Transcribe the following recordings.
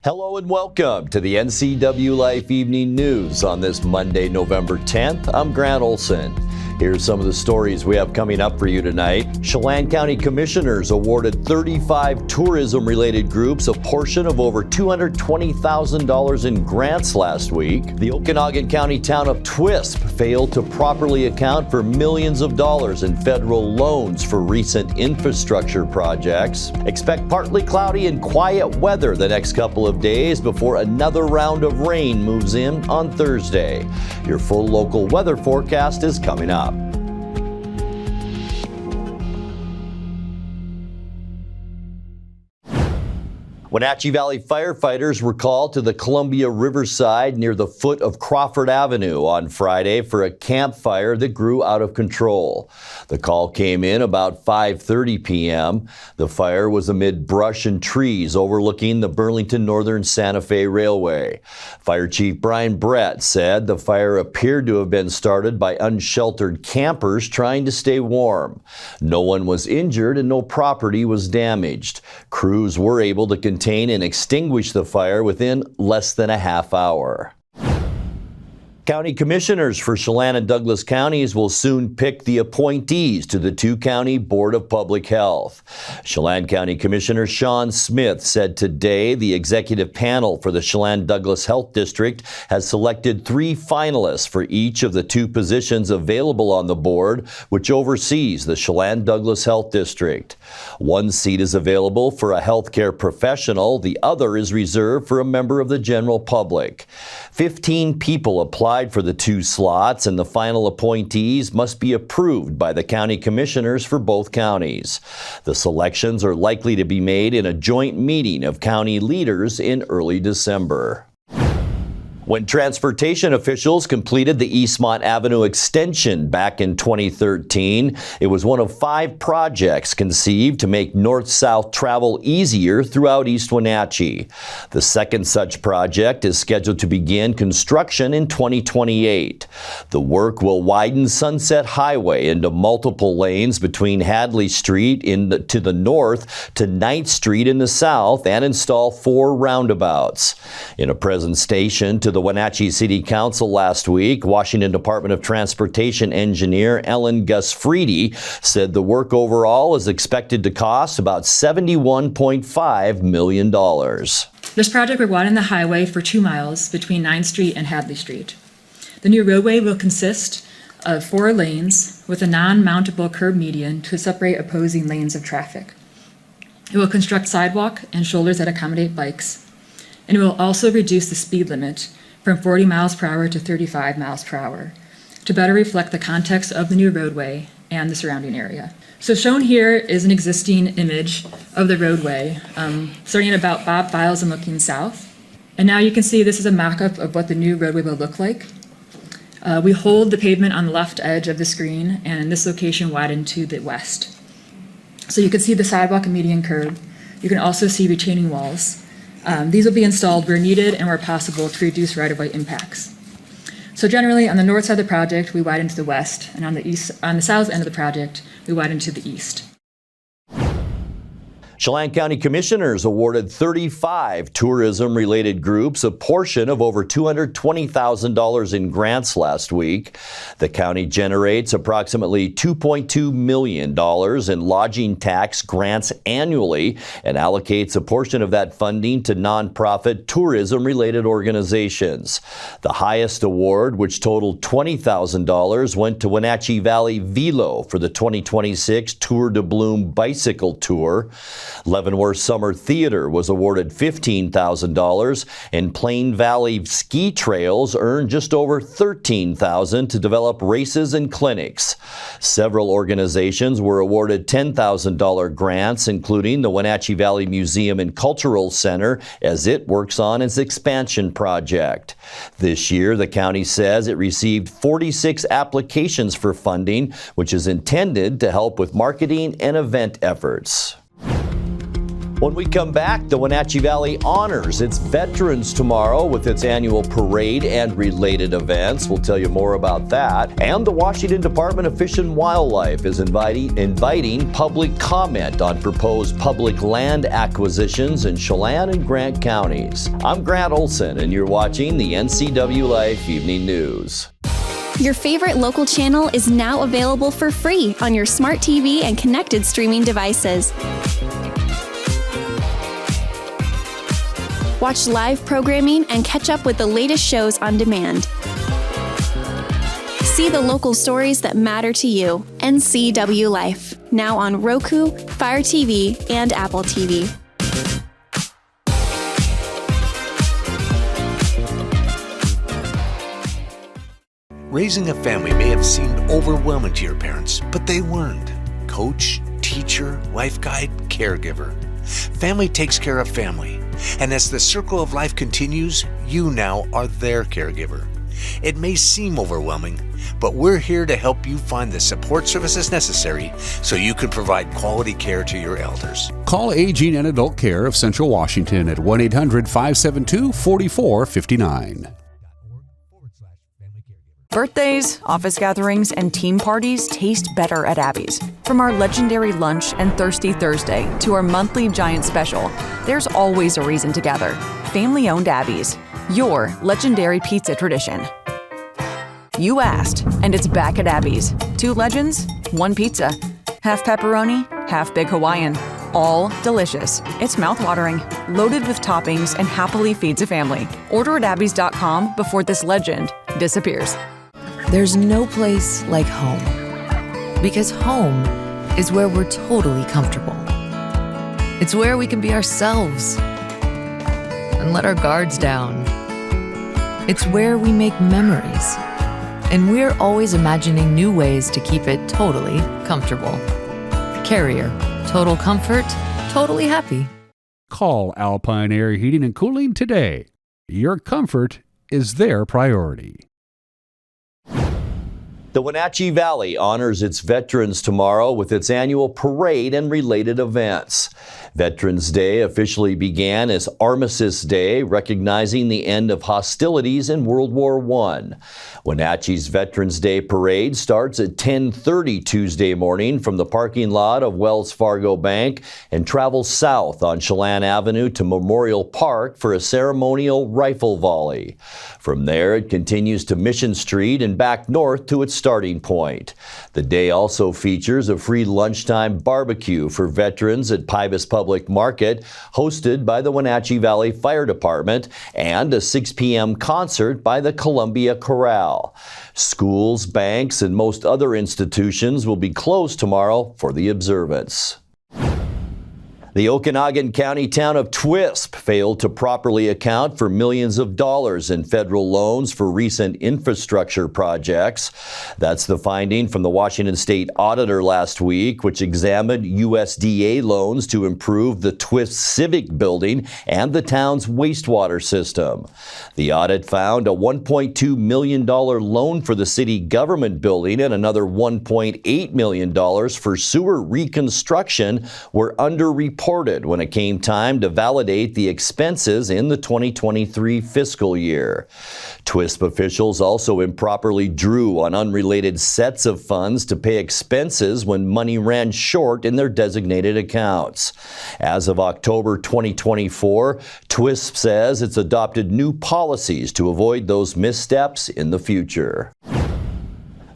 Hello and welcome to the NCWLIFE Evening News on this Monday, November 10th. I'm Grant Olson. Here's some of the stories we have coming up for you tonight. Chelan County Commissioners awarded 35 tourism-related groups a portion of over $220,000 in grants last week. The Okanagan County town of Twisp failed to properly account for millions of dollars in federal loans for recent infrastructure projects. Expect partly cloudy and quiet weather the next couple of days before another round of rain moves in on Thursday. Your full local weather forecast is coming up. Wenatchee Valley firefighters were called to the Columbia Riverside near the foot of Crawford Avenue on Friday for a campfire that grew out of control. The call came in about 5:30 p.m. The fire was amid brush and trees overlooking the Burlington Northern Santa Fe Railway. Fire Chief Brian Brett said the fire appeared to have been started by unsheltered campers trying to stay warm. No one was injured and no property was damaged. Crews were able to contain and extinguish the fire within less than a half hour. County commissioners for Chelan and Douglas counties will soon pick the appointees to the two-county Board of Public Health. Chelan County Commissioner Sean Smith said today the executive panel for the Chelan-Douglas Health District has selected 3 finalists for each of the 2 positions available on the board, which oversees the Chelan-Douglas Health District. 1 seat is available for a healthcare professional. The other is reserved for a member of the general public. 15 people applied for the 2 slots, and the final appointees must be approved by the county commissioners for both counties. The selections are likely to be made in a joint meeting of county leaders in early December. When transportation officials completed the Eastmont Avenue extension back in 2013, it was one of 5 projects conceived to make north-south travel easier throughout East Wenatchee. The second such project is scheduled to begin construction in 2028. The work will widen Sunset Highway into multiple lanes between Hadley Street to the north to 9th Street in the south and install 4 roundabouts. In a presentation to the Wenatchee City Council last week, Washington Department of Transportation engineer Ellen Gusfriedi said the work overall is expected to cost about $71.5 million. This project will widen the highway for 2 miles between 9th Street and Hadley Street. The new roadway will consist of 4 lanes with a non-mountable curb median to separate opposing lanes of traffic. It will construct sidewalk and shoulders that accommodate bikes, and it will also reduce the speed limit from 40 miles per hour to 35 miles per hour to better reflect the context of the new roadway and the surrounding area. So shown here is an existing image of the roadway, starting at about Bob Files and looking south. And now you can see this is a mock-up of what the new roadway will look like. We hold the pavement on the left edge of the screen, and in this location widen to the west. So you can see the sidewalk and median curb. You can also see retaining walls. These will be installed where needed and where possible to reduce right-of-way impacts. So generally, on the north side of the project, we widen to the west, and on the south end of the project, we widen to the east. Chelan County Commissioners awarded 35 tourism-related groups a portion of over $220,000 in grants last week. The county generates approximately $2.2 million in lodging tax grants annually and allocates a portion of that funding to nonprofit tourism-related organizations. The highest award, which totaled $20,000, went to Wenatchee Valley Velo for the 2026 Tour de Bloom Bicycle Tour. Leavenworth Summer Theater was awarded $15,000, and Plain Valley Ski Trails earned just over $13,000 to develop races and clinics. Several organizations were awarded $10,000 grants, including the Wenatchee Valley Museum and Cultural Center, as it works on its expansion project. This year, the county says it received 46 applications for funding, which is intended to help with marketing and event efforts. When we come back, the Wenatchee Valley honors its veterans tomorrow with its annual parade and related events. We'll tell you more about that. And the Washington Department of Fish and Wildlife is inviting public comment on proposed public land acquisitions in Chelan and Grant counties. I'm Grant Olson, and you're watching the NCWLIFE Evening News. Your favorite local channel is now available for free on your smart TV and connected streaming devices. Watch live programming and catch up with the latest shows on demand. See the local stories that matter to you. NCWLIFE, now on Roku, Fire TV, and Apple TV. Raising a family may have seemed overwhelming to your parents, but they weren't. Coach, teacher, life guide, caregiver. Family takes care of family. And as the circle of life continues, you now are their caregiver. It may seem overwhelming, but we're here to help you find the support services necessary so you can provide quality care to your elders. Call Aging and Adult Care of Central Washington at 1-800-572-4459. Birthdays, office gatherings, and team parties taste better at Abby's. From our legendary lunch and Thirsty Thursday to our monthly giant special, there's always a reason to gather. Family-owned Abby's, your legendary pizza tradition. You asked, and it's back at Abby's. 2 legends, 1 pizza. Half pepperoni, half big Hawaiian. All delicious. It's mouthwatering, loaded with toppings, and happily feeds a family. Order at abbys.com before this legend disappears. There's no place like home, because home is where we're totally comfortable. It's where we can be ourselves and let our guards down. It's where we make memories, and we're always imagining new ways to keep it totally comfortable. Carrier, total comfort, totally happy. Call Alpine Air Heating and Cooling today. Your comfort is their priority. The Wenatchee Valley honors its veterans tomorrow with its annual parade and related events. Veterans Day officially began as Armistice Day, recognizing the end of hostilities in World War I. Wenatchee's Veterans Day parade starts at 10:30 Tuesday morning from the parking lot of Wells Fargo Bank and travels south on Chelan Avenue to Memorial Park for a ceremonial rifle volley. From there, it continues to Mission Street and back north to its starting point. The day also features a free lunchtime barbecue for veterans at Pybus Public Market, hosted by the Wenatchee Valley Fire Department, and a 6 p.m. concert by the Columbia Chorale. Schools, banks, and most other institutions will be closed tomorrow for the observance. The Okanagan County town of Twisp failed to properly account for millions of dollars in federal loans for recent infrastructure projects. That's the finding from the Washington State Auditor last week, which examined USDA loans to improve the Twisp Civic Building and the town's wastewater system. The audit found a $1.2 million loan for the city government building and another $1.8 million for sewer reconstruction were underreported when it came time to validate the expenses in the 2023 fiscal year. Twisp officials also improperly drew on unrelated sets of funds to pay expenses when money ran short in their designated accounts. As of October 2024, Twisp says it's adopted new policies to avoid those missteps in the future.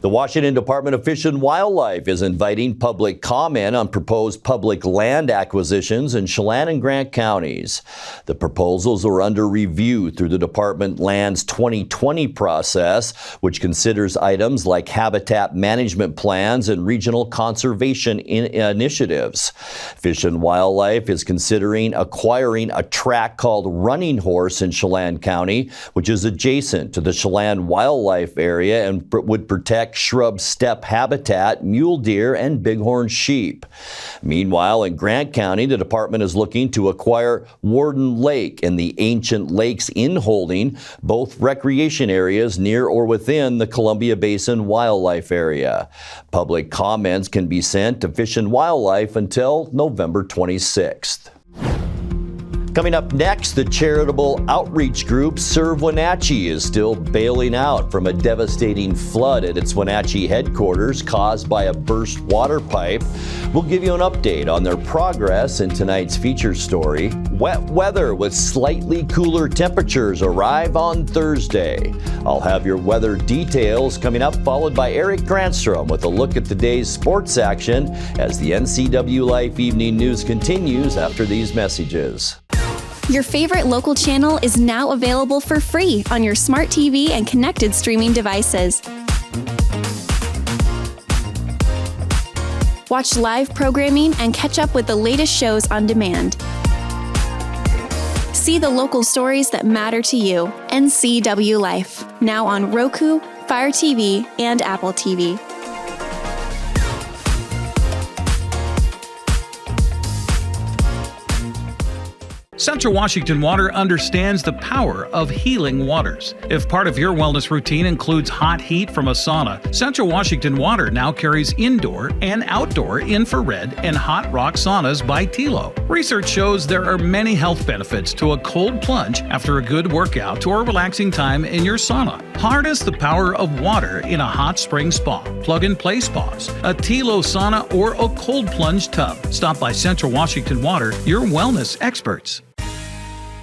The Washington Department of Fish and Wildlife is inviting public comment on proposed public land acquisitions in Chelan and Grant counties. The proposals are under review through the Department Land's 2020 process, which considers items like habitat management plans and regional conservation initiatives. Fish and Wildlife is considering acquiring a tract called Running Horse in Chelan County, which is adjacent to the Chelan Wildlife Area and would protect shrub steppe habitat, mule deer, and bighorn sheep. Meanwhile, in Grant County, the department is looking to acquire Warden Lake and the Ancient Lakes Inholding, both recreation areas near or within the Columbia Basin Wildlife Area. Public comments can be sent to Fish and Wildlife until November 26th. Coming up next, the charitable outreach group Serve Wenatchee is still bailing out from a devastating flood at its Wenatchee headquarters caused by a burst water pipe. We'll give you an update on their progress in tonight's feature story. Wet weather with slightly cooler temperatures arrive on Thursday. I'll have your weather details coming up, followed by Eric Granstrom with a look at the day's sports action as the NCWLIFE Evening News continues after these messages. Your favorite local channel is now available for free on your smart TV and connected streaming devices. Watch live programming and catch up with the latest shows on demand. See the local stories that matter to you. NCWLIFE, now on Roku, Fire TV, and Apple TV. Central Washington Water understands the power of healing waters. If part of your wellness routine includes hot heat from a sauna, Central Washington Water now carries indoor and outdoor infrared and hot rock saunas by Tilo. Research shows there are many health benefits to a cold plunge after a good workout or relaxing time in your sauna. Harness the power of water in a hot spring spa, plug-and-play spas, a Tilo sauna, or a cold plunge tub. Stop by Central Washington Water, your wellness experts.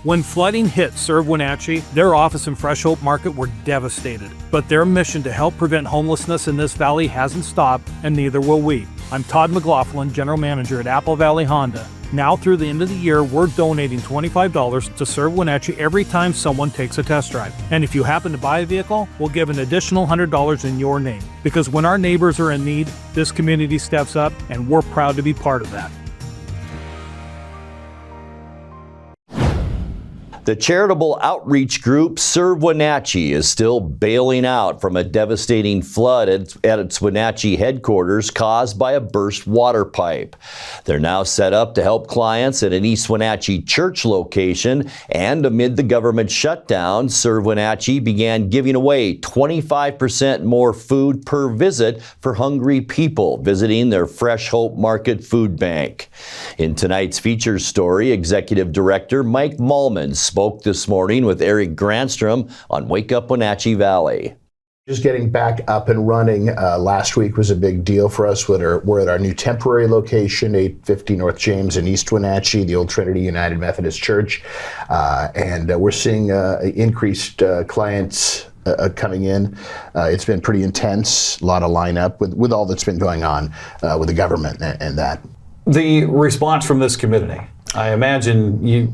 When flooding hit Serve Wenatchee, their office in Fresh Hope Market were devastated. But their mission to help prevent homelessness in this valley hasn't stopped, and neither will we. I'm Todd McLaughlin, General Manager at Apple Valley Honda. Now through the end of the year, we're donating $25 to Serve Wenatchee every time someone takes a test drive. And if you happen to buy a vehicle, we'll give an additional $100 in your name. Because when our neighbors are in need, this community steps up, and we're proud to be part of that. The charitable outreach group Serve Wenatchee is still bailing out from a devastating flood at its Wenatchee headquarters caused by a burst water pipe. They're now set up to help clients at an East Wenatchee church location, and amid the government shutdown, Serve Wenatchee began giving away 25% more food per visit for hungry people visiting their Fresh Hope Market food bank. In tonight's features story, Executive Director Mike Malman spoke this morning with Eric Granstrom on Wake Up Wenatchee Valley. Just getting back up and running last week was a big deal for us. We're at our new temporary location, 850 North James in East Wenatchee, the old Trinity United Methodist Church, and we're seeing increased clients coming in. It's been pretty intense, a lot of lineup with all that's been going on with the government and that. The response from this community, I imagine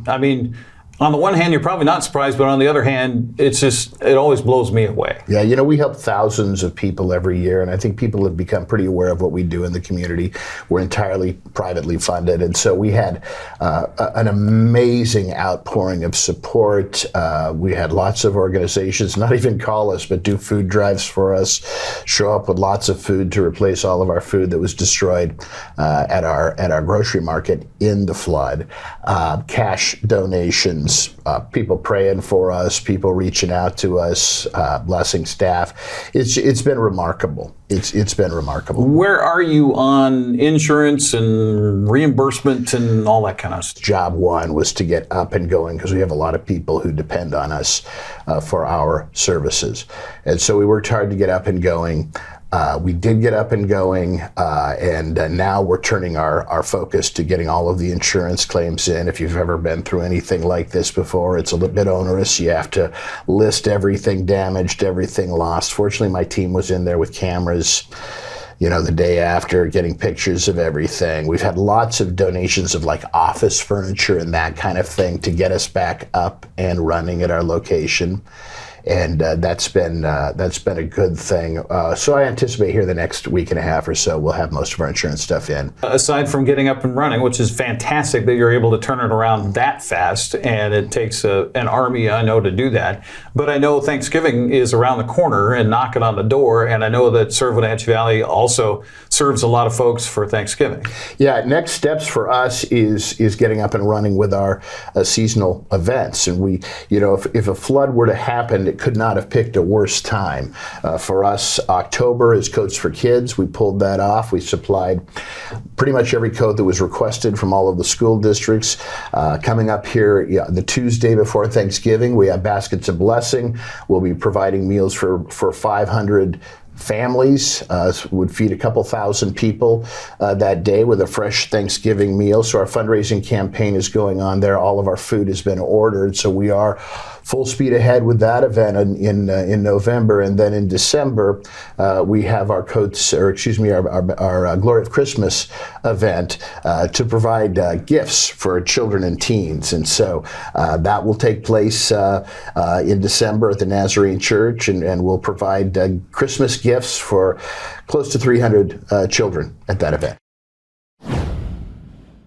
on the one hand, you're probably not surprised, but on the other hand, it always blows me away. Yeah, we help thousands of people every year, and I think people have become pretty aware of what we do in the community. We're entirely privately funded, and so we had an amazing outpouring of support. We had lots of organizations not even call us, but do food drives for us, show up with lots of food to replace all of our food that was destroyed at our grocery market in the flood. Cash donations. People praying for us, people reaching out to us, blessing staff. It's been remarkable. It's been remarkable. Where are you on insurance and reimbursement and all that kind of stuff? Job one was to get up and going because we have a lot of people who depend on us for our services. And so we worked hard to get up and going. We did get up and going, and now we're turning our focus to getting all of the insurance claims in. If you've ever been through anything like this before, it's a little bit onerous. You have to list everything damaged, everything lost. Fortunately, my team was in there with cameras, the day after, getting pictures of everything. We've had lots of donations of like office furniture and that kind of thing to get us back up and running at our location. And that's been a good thing. So I anticipate here the next week and a half or so, we'll have most of our insurance stuff in. Aside from getting up and running, which is fantastic that you're able to turn it around that fast, and it takes an army, I know, to do that. But I know Thanksgiving is around the corner and knocking on the door, and I know that Serve Wenatchee Valley also serves a lot of folks for Thanksgiving. Yeah, next steps for us is getting up and running with our seasonal events. And we, if a flood were to happen, could not have picked a worse time. For us, October is Coats for Kids. We pulled that off. We supplied pretty much every coat that was requested from all of the school districts. Coming up here, the Tuesday before Thanksgiving, we have Baskets of Blessing. We'll be providing meals for 500 families, would feed a couple thousand people that day with a fresh Thanksgiving meal. So our fundraising campaign is going on there. All of our food has been ordered. So we are full speed ahead with that event in November. And then in December, we have our our Glory of Christmas event to provide gifts for children and teens. And so that will take place in December at the Nazarene Church, and we'll provide Christmas gifts for close to 300 children at that event.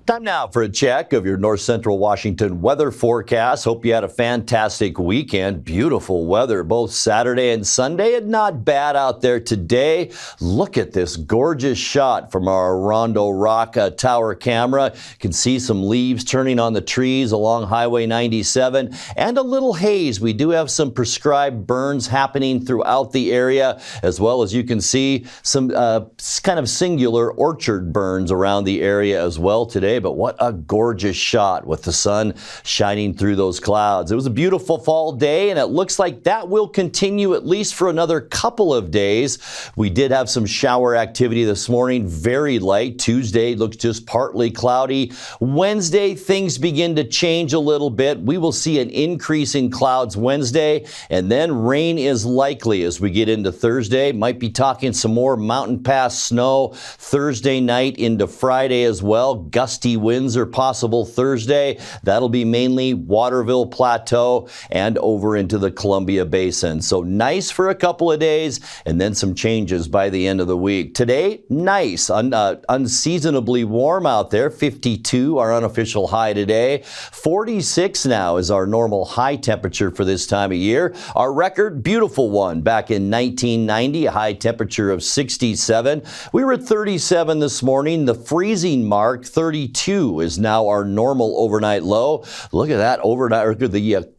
Time now for a check of your North Central Washington weather forecast. Hope you had a fantastic weekend. Beautiful weather both Saturday and Sunday, and not bad out there today. Look at this gorgeous shot from our Rondo Rock tower camera. You can see some leaves turning on the trees along Highway 97 and a little haze. We do have some prescribed burns happening throughout the area, as well as you can see some kind of singular orchard burns around the area as well today. But what a gorgeous shot with the sun shining through those clouds. It was a beautiful fall day, and it looks like that will continue at least for another couple of days. We did have some shower activity this morning, very light. Tuesday looks just partly cloudy. Wednesday, things begin to change a little bit. We will see an increase in clouds Wednesday, and then rain is likely as we get into Thursday. Might be talking some more mountain pass snow Thursday night into Friday as well. Gusty winds are possible Thursday. That'll be mainly Waterville Plateau and over into the Columbia Basin. So nice for a couple of days, and then some changes by the end of the week. Today, nice, unseasonably warm out there. 52, our unofficial high today. 46 now is our normal high temperature for this time of year. Our record, beautiful one back in 1990, a high temperature of 67. We were at 37 this morning. The freezing mark, 32, is now our normal overnight low. Look at that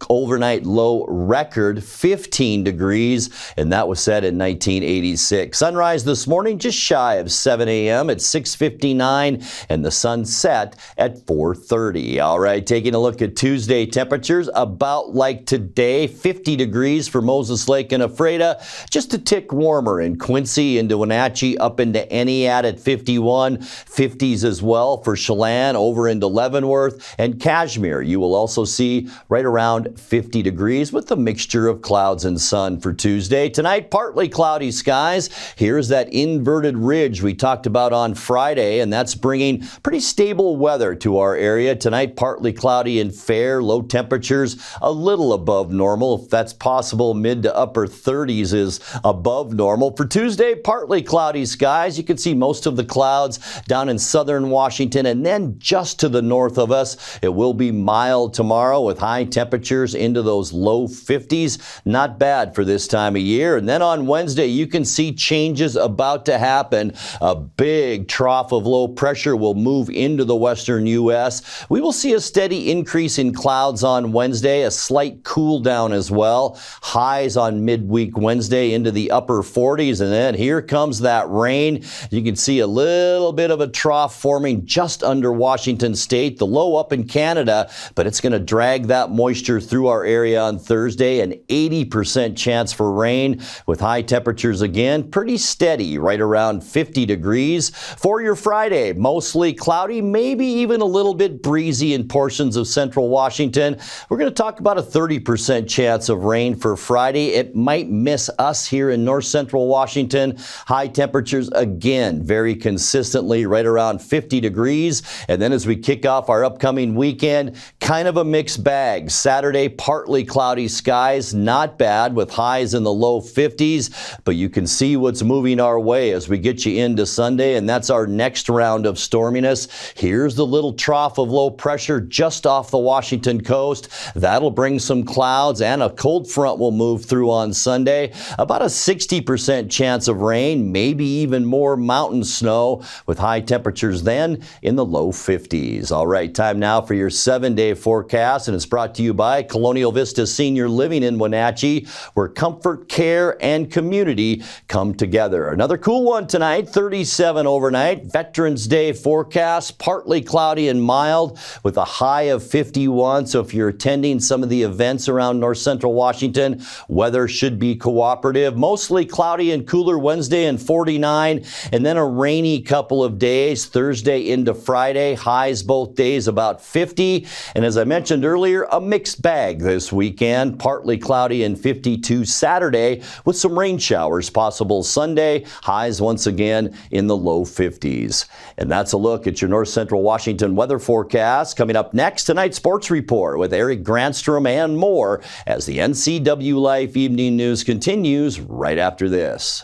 overnight low record, 15 degrees, and that was set in 1986. Sunrise this morning just shy of 7 a.m. at 6:59, and the sun set at 4:30. All right, taking a look at Tuesday temperatures, about like today, 50 degrees for Moses Lake and Ephrata, just a tick warmer in Quincy, into Wenatchee, up into Eniat at 51, 50s as well for Chelan, over into Leavenworth and Cashmere. You will also see right around 50 degrees with a mixture of clouds and sun for Tuesday. Tonight, partly cloudy skies. Here's that inverted ridge we talked about on Friday, and that's bringing pretty stable weather to our area. Tonight, partly cloudy and fair. Low temperatures a little above normal. If that's possible, mid to upper 30s is above normal. For Tuesday, partly cloudy skies. You can see most of the clouds down in southern Washington, and then just to the north of us, it will be mild tomorrow with high temperatures into those low 50s. Not bad for this time of year. And then on Wednesday, you can see changes about to happen. A big trough of low pressure will move into the western U.S. We will see a steady increase in clouds on Wednesday, a slight cool down as well. Highs on midweek Wednesday into the upper 40s, and then here comes that rain. You can see a little bit of a trough forming just under Washington State, the low up in Canada, but it's going to drag that moisture through our area on Thursday. An 80% chance for rain with high temperatures again, pretty steady, right around 50 degrees. For your Friday, mostly cloudy, maybe even a little bit breezy in portions of central Washington. We're going to talk about a 30% chance of rain for Friday. It might miss us here in north central Washington. High temperatures again, very consistently right around 50 degrees. And then as we kick off our upcoming weekend, kind of a mixed bag. Saturday, partly cloudy skies, not bad with highs in the low 50s, but you can see what's moving our way as we get you into Sunday, and that's our next round of storminess. Here's the little trough of low pressure just off the Washington coast. That'll bring some clouds, and a cold front will move through on Sunday. About a 60% chance of rain, maybe even more mountain snow with high temperatures then in the low low 50s. All right, time now for your 7-day forecast, and it's brought to you by Colonial Vista Senior Living in Wenatchee, where comfort, care, and community come together. Another cool one tonight, 37 overnight. Veterans Day forecast, partly cloudy and mild with a high of 51. So if you're attending some of the events around north central Washington, weather should be cooperative. Mostly cloudy and cooler Wednesday and 49, and then a rainy couple of days, Thursday into Friday. Highs both days about 50. And as I mentioned earlier, a mixed bag this weekend. Partly cloudy and 52 Saturday with some rain showers possible Sunday. Highs once again in the low 50s. And that's a look at your north central Washington weather forecast. Coming up next, tonight's sports report with Eric Granstrom and more as the NCWLIFE Evening News continues right after this.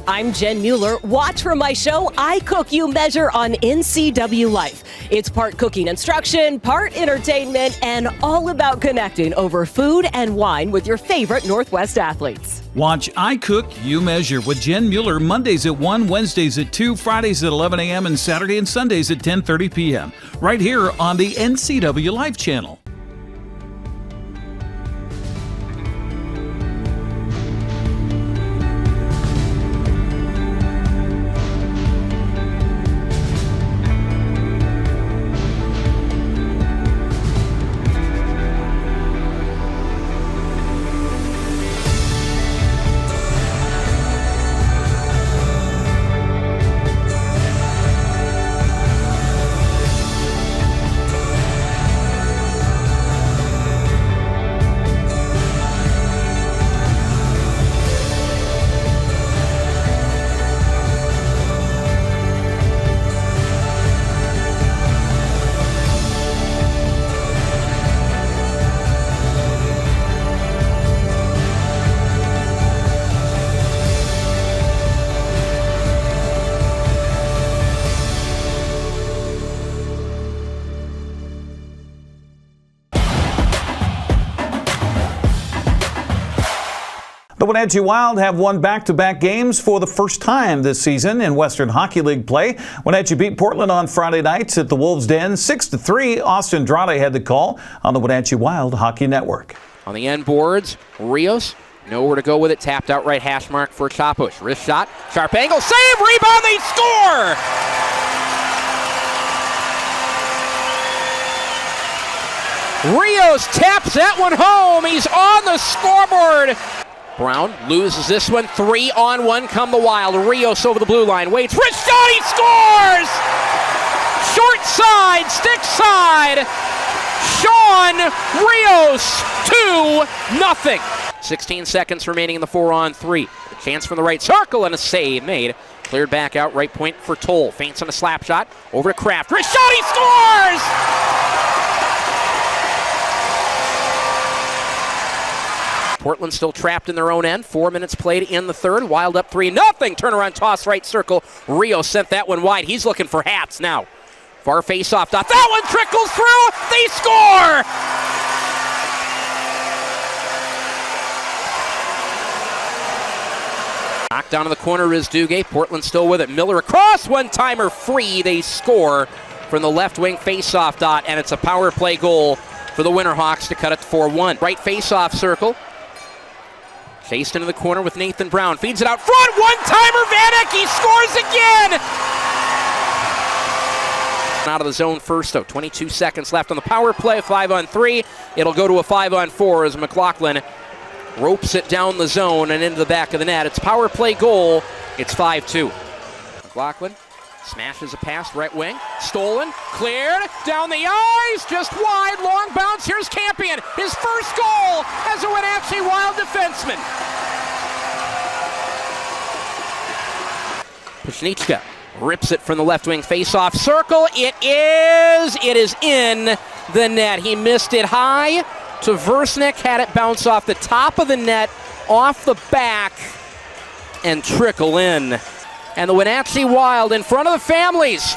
I'm Jen Mueller. Watch for my show, I Cook, You Measure on NCWLIFE. It's part cooking instruction, part entertainment, and all about connecting over food and wine with your favorite Northwest athletes. Watch I Cook, You Measure with Jen Mueller Mondays at 1, Wednesdays at 2, Fridays at 11 a.m., and Saturday and Sundays at 10:30 p.m. right here on the NCWLIFE channel. The Wenatchee Wild have won back-to-back games for the first time this season in Western Hockey League play. Wenatchee beat Portland on Friday nights at the Wolves' Den 6-3. Austin Andrade had the call on the Wenatchee Wild Hockey Network. On the end boards, Rios, nowhere to go with it, tapped out right hash mark for Chapush. Wrist shot, sharp angle, save, rebound, they score! Rios taps that one home, he's on the scoreboard. Brown loses this one, 3-on-1 come the Wild. Rios over the blue line, waits, wrist shot, he scores! Short side, stick side, Sean Rios, 2-0. 16 seconds remaining in the 4-on-3. Chance from the right circle and a save made. Cleared back out, right point for Toll. Feints on a slap shot, over to Kraft. Wrist shot, he scores! Portland still trapped in their own end. 4 minutes played in the third. Wild up 3-0. Turnaround toss right circle. Rio sent that one wide. He's looking for hats now. Far face-off dot. That one trickles through. They score! Knocked down in the corner is Duguay. Portland still with it. Miller across. One-timer free. They score from the left wing face-off dot, and it's a power play goal for the Winterhawks to cut it to 4-1. Right face-off circle. Chased into the corner with Nathan Brown. Feeds it out front. One-timer. Vanek. He scores again. Out of the zone first, though. 22 seconds left on the power play. 5-on-3. It'll go to a 5-on-4 as McLaughlin ropes it down the zone and into the back of the net. It's power play goal. It's 5-2. McLaughlin smashes a pass right wing. Stolen. Cleared. Down the ice. Just wide. Long bounce. Here's Campion. His first goal as a Wenatchee Wild defenseman. Pushnichka rips it from the left wing face-off circle. It is in the net. He missed it high to Versnick. Had it bounce off the top of the net, off the back, and trickle in. And the Wenatchee Wild in front of the families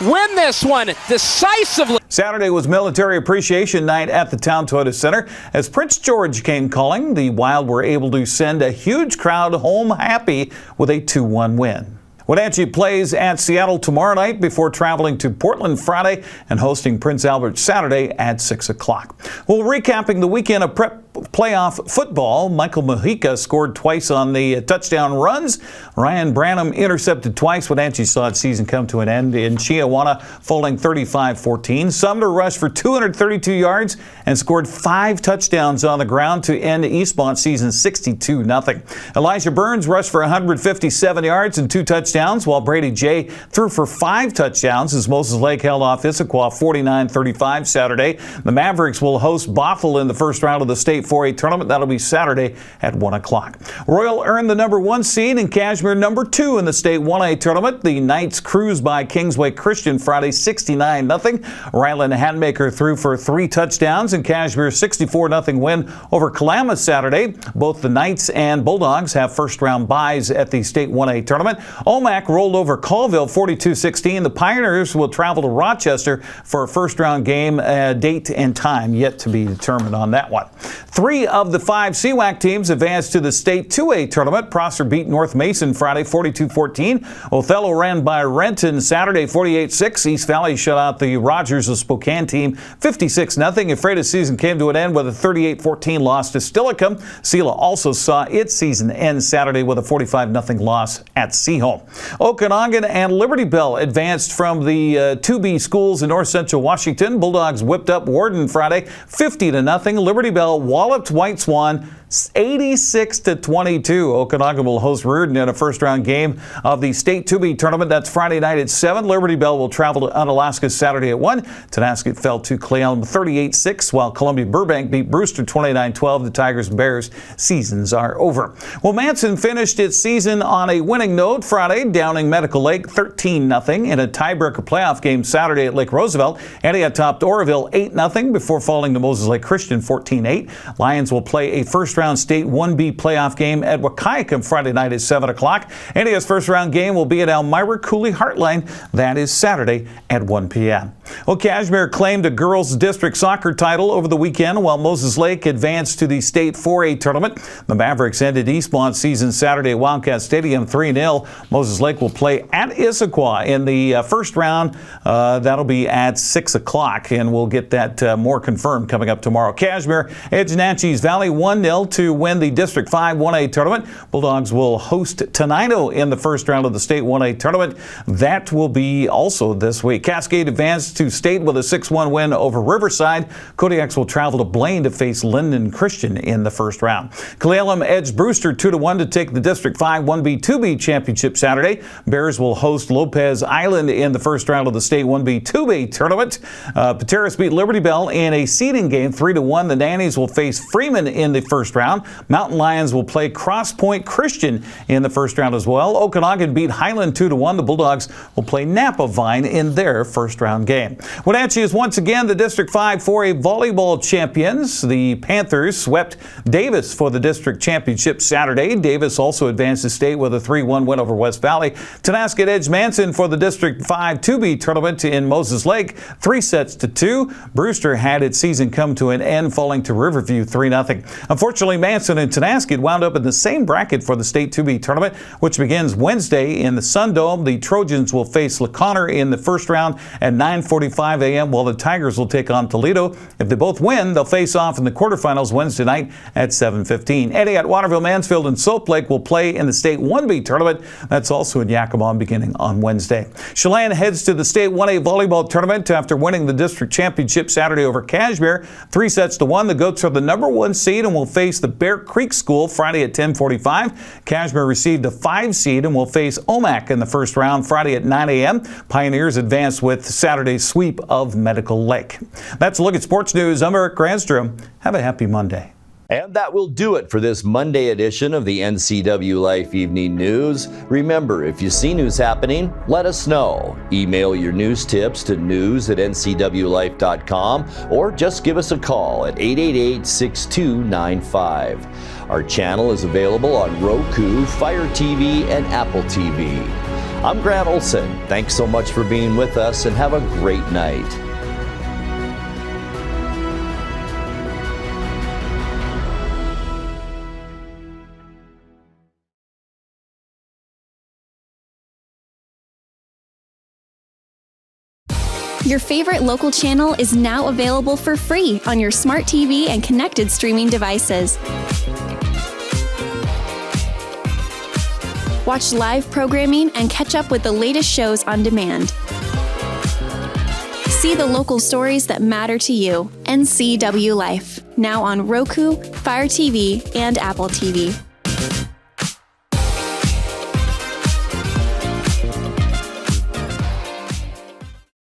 win this one decisively. Saturday was Military Appreciation Night at the Town Toyota Center. As Prince George came calling, the Wild were able to send a huge crowd home happy with a 2-1 win. Wenatchee plays at Seattle tomorrow night before traveling to Portland Friday and hosting Prince Albert Saturday at 6 o'clock. Well, recapping the weekend of prep playoff football, Michael Mojica scored twice on the touchdown runs. Ryan Branham intercepted twice. Wenatchee saw its season come to an end in Chiawana, falling 35-14. Sumner rushed for 232 yards and scored 5 touchdowns on the ground to end Eastmont's season 62-0. Elijah Burns rushed for 157 yards and 2 touchdowns, while Brady J threw for 5 touchdowns as Moses Lake held off Issaquah 49-35 Saturday. The Mavericks will host Bothell in the first round of the state 4A tournament. That'll be Saturday at 1 o'clock. Royal earned the number 1 seed and Cashmere number 2 in the state 1A tournament. The Knights cruised by Kingsway Christian Friday 69-0. Ryland Hadmaker threw for 3 touchdowns in Cashmere's 64-0 win over Klamath Saturday. Both the Knights and Bulldogs have first round byes at the state 1A tournament. Omak rolled over Colville 42-16. The Pioneers will travel to Rochester for a first round game. Date and time yet to be determined on that one. 3 of the 5 CWAC teams advanced to the state 2A tournament. Prosser beat North Mason Friday 42-14. Othello ran by Renton Saturday 48-6. East Valley shut out the Rogers of Spokane team 56-0. Ephrata's season came to an end with a 38-14 loss to Steilacoom. Sela also saw its season end Saturday with a 45-0 loss at Seaholm. Okanagan and Liberty Bell advanced from the 2B schools in north central Washington. Bulldogs whipped up Warden Friday 50-0. Liberty Bell walloped White Swan 86-22. Okanagan will host Reardon in a first-round game of the State 2B tournament. That's Friday night at 7. Liberty Bell will travel to Unalaska Saturday at 1. Tenasket fell to Cle Elum 38-6, while Columbia Burbank beat Brewster 29-12. The Tigers and Bears seasons are over. Well, Manson finished its season on a winning note Friday, downing Medical Lake 13-0 in a tiebreaker playoff game Saturday at Lake Roosevelt. Antioch topped Oroville 8-0 before falling to Moses Lake Christian 14-8. Lions will play a first-round State 1B playoff game at Wahkiakum Friday night at 7 o'clock. Antioch's first-round game will be at Elmira Cooley Heartline. That is Saturday at 1 p.m. Well, Cashmere claimed a girls' district soccer title over the weekend, while Moses Lake advanced to the State 4A tournament. The Mavericks ended Eastmont's season Saturday at Wildcat Stadium 3-0. Moses Lake will play at Issaquah in the first round. That'll be at 6 o'clock, and we'll get that more confirmed coming up tomorrow. Cashmere edged Natchez Valley 1-0 to win the District 5 1A tournament. Bulldogs will host Tenino in the first round of the State 1A tournament. That will be also this week. Cascade advanced to state with a 6-1 win over Riverside. Kodiaks will travel to Blaine to face Linden Christian in the first round. Cle Elum edged Brewster 2-1 to take the District 5 1B 2B championship Saturday. Bears will host Lopez Island in the first round of the State 1B 2B tournament. Pateros beat Liberty Bell in a seeding game 3-1. The Nannies will face Freeman in the first round. Mountain Lions will play Cross Point Christian in the first round as well. Okanagan beat Highland 2-1. The Bulldogs will play Napa Vine in their first round game. Wenatchee is once again the District 5 4A volleyball champions. The Panthers swept Davis for the district championship Saturday. Davis also advanced to state with a 3-1 win over West Valley. Tenasket edged Manson for the District 5 2B tournament in Moses Lake 3-2. Brewster had its season come to an end, falling to Riverview 3-0. Unfortunately, Manson and Tenasket wound up in the same bracket for the State 2B tournament, which begins Wednesday in the Sun Dome. The Trojans will face LaConner in the first round at 9:45 a.m., while the Tigers will take on Toledo. If they both win, they'll face off in the quarterfinals Wednesday night at 7:15. Antioch, Waterville, Mansfield, and Soap Lake will play in the State 1B tournament. That's also in Yakima beginning on Wednesday. Chelan heads to the State 1A volleyball tournament after winning the district championship Saturday over Cashmere 3-1. The Goats are the number 1 seed and will face the Bear Creek School Friday at 10:45. Cashmere received a 5 seed and will face Omak in the first round Friday at 9 a.m. Pioneers advance with Saturday's sweep of Medical Lake. That's a look at sports news. I'm Eric Granstrom. Have a happy Monday. And that will do it for this Monday edition of the NCW Life Evening News. Remember, if you see news happening, let us know. Email your news tips to news@ncwlife.com or just give us a call at 888-6295. Our channel is available on Roku, Fire TV, and Apple TV. I'm Grant Olson. Thanks so much for being with us, and have a great night. Your favorite local channel is now available for free on your smart TV and connected streaming devices. Watch live programming and catch up with the latest shows on demand. See the local stories that matter to you. NCWLIFE, now on Roku, Fire TV, and Apple TV.